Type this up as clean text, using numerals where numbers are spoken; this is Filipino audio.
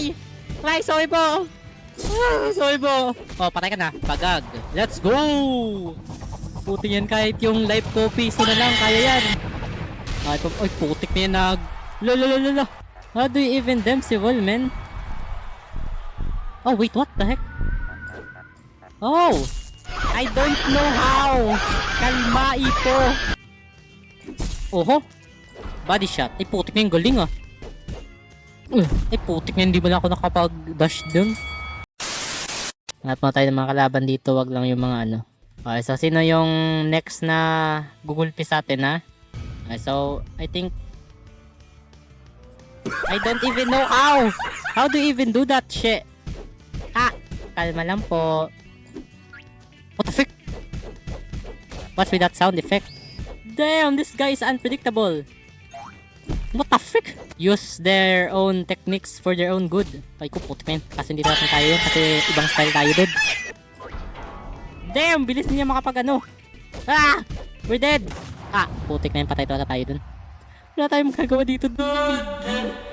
Why? Why, Soibo? Soibo! Oh, patay ka na. Pagag. Let's go! Puti yan kahit yung life copy. So na lang, kaya yan. Ay, putik na yan Lala. How do you even demsible, man? Oh, wait, what the heck? Oh! I don't know how! Kalma ito! Oho! Body shot. Ay, putik na yung galing ah. Ay, putik na hindi mo na ako nakapag-dash dun. Hanap mo tayo ng mga kalaban dito. Wag lang yung mga ano. Okay, so sino yung next na gugulpi sa atin ha? Okay, so I think I don't even know how! How do you even do that shit? Kalma lang po. What the frick? What's with that sound effect? Damn, this guy is unpredictable. What the frick? Use their own techniques for their own good. Ay ko, putik na yun. Kasi hindi natin tayo yun. Kasi ibang style tayo dude. Damn, bilis niya makapag ano. We're dead. Putik na yun. Patay tayo dun. Wala tayong magagawa dito dude.